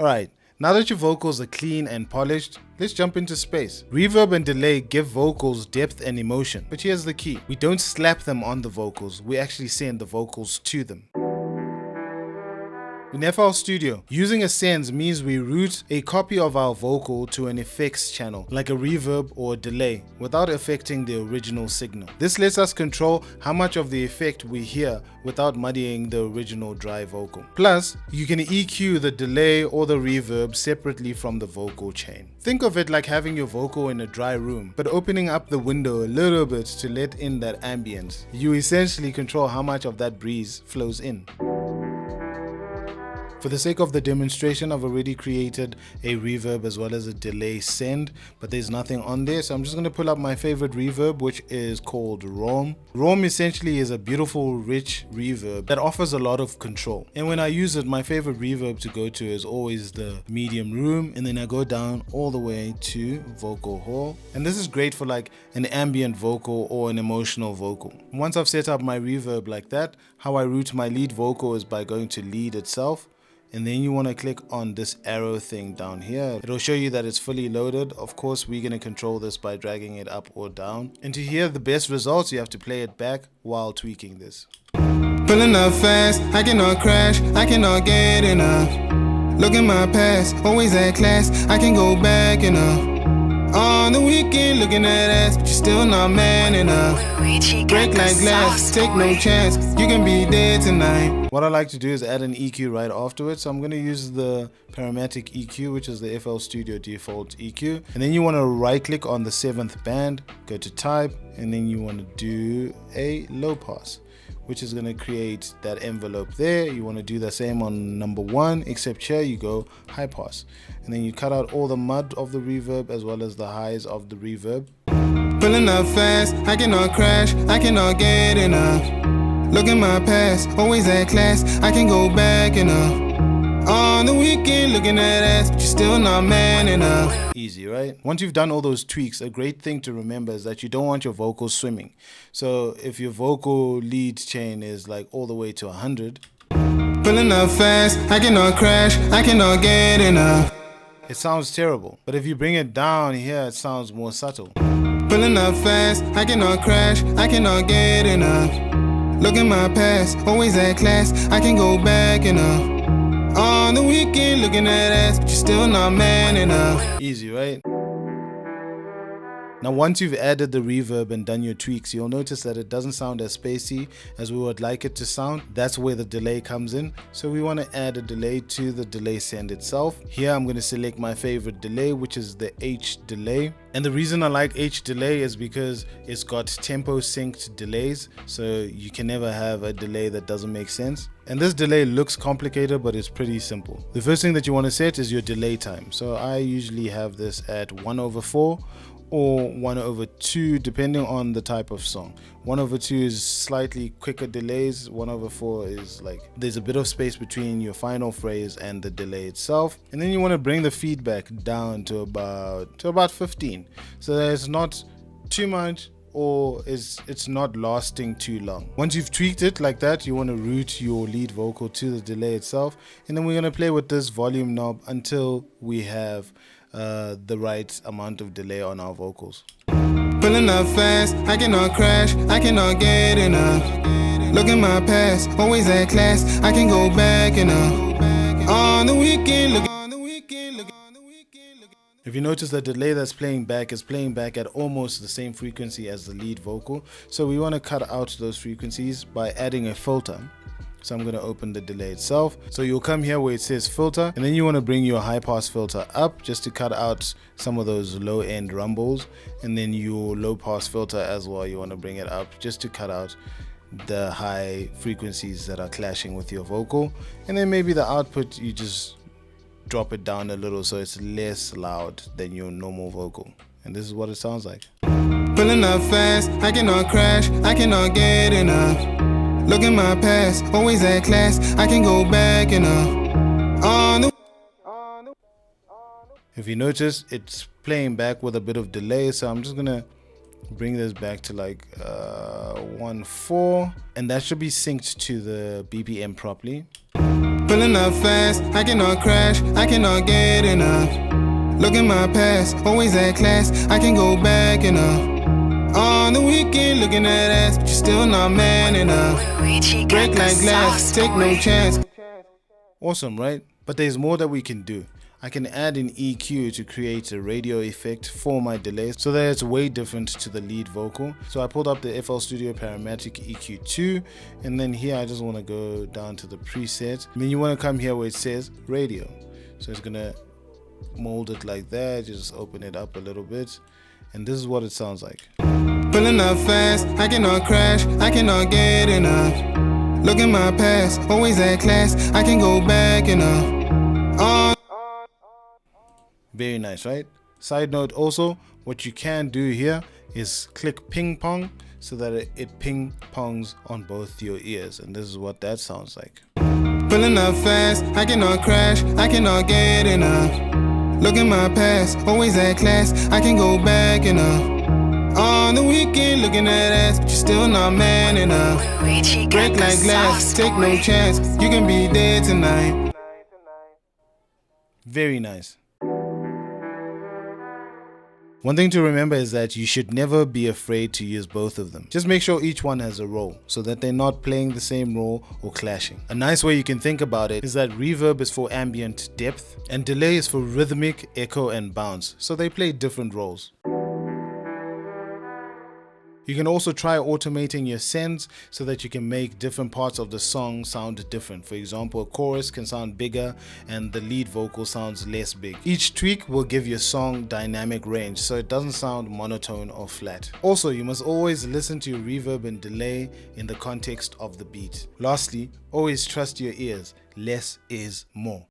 Alright, now that your vocals are clean and polished, let's jump into space. Reverb and delay give vocals depth and emotion, but here's the key. We don't slap them on the vocals, we actually send the vocals to them. In FL Studio, using a sends means we route a copy of our vocal to an effects channel, like a reverb or a delay, without affecting the original signal. This lets us control how much of the effect we hear without muddying the original dry vocal. Plus, you can EQ the delay or the reverb separately from the vocal chain. Think of it like having your vocal in a dry room, but opening up the window a little bit to let in that ambience. You essentially control how much of that breeze flows in. For the sake of the demonstration, I've already created a reverb as well as a delay send, but there's nothing on there, so I'm just going to pull up my favorite reverb, which is called ROM. ROM essentially is a beautiful, rich reverb that offers a lot of control. And when I use it, my favorite reverb to go to is always the medium room, and then I go down all the way to vocal hall. And this is great for like an ambient vocal or an emotional vocal. Once I've set up my reverb like that, how I route my lead vocal is by going to lead itself. And then you want to click on this arrow thing down here. It'll show you that it's fully loaded. Of course, we're going to control this by dragging it up or down. And to hear the best results, you have to play it back while tweaking this. Pulling up fast, I cannot crash, I cannot get enough. Look at my past, always at class, I can go back enough. On the weekend, looking at ass, but you're still not man enough. Break like glass, take no chance, you can be dead tonight. What I like to do is add an EQ right afterwards. So I'm going to use the Parametric EQ, which is the FL Studio default EQ. And then you want to right click on the 7th band, go to type, and then you want to do a low pass, which is going to create that envelope there. You want to do the same on number 1, except here you go high pass. And then you cut out all the mud of the reverb as well as the highs of the reverb. Pulling up fast, I cannot crash, I cannot get enough. Look at my past, always at class, I can go back enough. On the weekend, looking at ass, but you're still not man enough. Easy, right? Once you've done all those tweaks, a great thing to remember is that you don't want your vocals swimming. So if your vocal lead chain is like all the way to 100, pulling up fast, I cannot crash, I cannot get enough. It sounds terrible. But if you bring it down here, it sounds more subtle. Pulling up fast, I cannot crash, I cannot get enough. Look at my past, always at class, I can go back enough. On the weekend, looking at ass, but you're still not man enough. Easy, right? Now once you've added the reverb and done your tweaks, you'll notice that it doesn't sound as spacey as we would like it to sound. That's where the delay comes in. So we want to add a delay to the delay send itself. Here I'm going to select my favorite delay, which is the H delay. And the reason I like H delay is because it's got tempo synced delays, so you can never have a delay that doesn't make sense. And this delay looks complicated, but it's pretty simple. The first thing that you want to set is your delay time. So I usually have this at 1/4 or 1/2, depending on the type of song. 1/2 is slightly quicker delays. 1/4 is like there's a bit of space between your final phrase and the delay itself. And then you want to bring the feedback down to about 15, so that it's not too much or it's not lasting too long. Once you've tweaked it like that, you want to route your lead vocal to the delay itself, and then we're going to play with this volume knob until we have the right amount of delay on our vocals. Pulling up fast, I cannot crash, I cannot get enough. Look at my past, always at class, I can go back enough. On the weekend, look. If you notice, the delay that's playing back is playing back at almost the same frequency as the lead vocal. So we want to cut out those frequencies by adding a filter. So I'm going to open the delay itself. So you'll come here where it says filter, and then you want to bring your high pass filter up just to cut out some of those low end rumbles. And then your low pass filter as well, you want to bring it up just to cut out the high frequencies that are clashing with your vocal. And then maybe the output, you just drop it down a little so it's less loud than your normal vocal. And this is what it sounds like. Pulling up fast, I cannot crash, I cannot get enough. Look at my past, always at class, I can go back enough. If you notice, it's playing back with a bit of delay, so I'm just gonna bring this back to like 1/4, and that should be synced to the BPM properly. Pulling up fast, I cannot crash, I cannot get enough. Look at my past, always at class, I can go back enough. On the weekend, looking at ass, but you're still not man enough. Break like glass, take no chance. Awesome, right? But there's more that we can do. I can add an EQ to create a radio effect for my delay so that it's way different to the lead vocal. So I pulled up the FL Studio Parametric EQ2, and then here I just want to go down to the preset. And then you want to come here where it says radio. So it's gonna mold it like that. You just open it up a little bit, and this is what it sounds like. Pulling up fast, I cannot crash, I cannot get enough. Look at my past, always at class, I can go back enough. Very nice, right? Side note also, what you can do here is click ping pong so that it ping pongs on both your ears, and this is what that sounds like. Pulling up fast, I cannot crash, I cannot get enough. Look at my past, always at class, I can go back enough. On the weekend, looking at ass, but you're still not man enough. Break like glass, take no chance, you can be dead tonight. Very nice. One thing to remember is that you should never be afraid to use both of them. Just make sure each one has a role so that they're not playing the same role or clashing. A nice way you can think about it is that reverb is for ambient depth and delay is for rhythmic, echo and bounce, so they play different roles. You can also try automating your sends so that you can make different parts of the song sound different. For example, a chorus can sound bigger and the lead vocal sounds less big. Each tweak will give your song dynamic range so it doesn't sound monotone or flat. Also, you must always listen to your reverb and delay in the context of the beat. Lastly, always trust your ears. Less is more.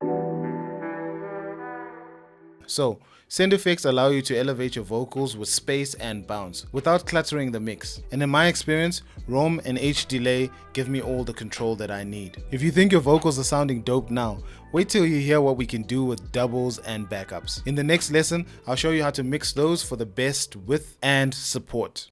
So, send effects allow you to elevate your vocals with space and bounce without cluttering the mix. And in my experience, ROM and H delay give me all the control that I need. If you think your vocals are sounding dope now, wait till you hear what we can do with doubles and backups. In the next lesson, I'll show you how to mix those for the best width and support.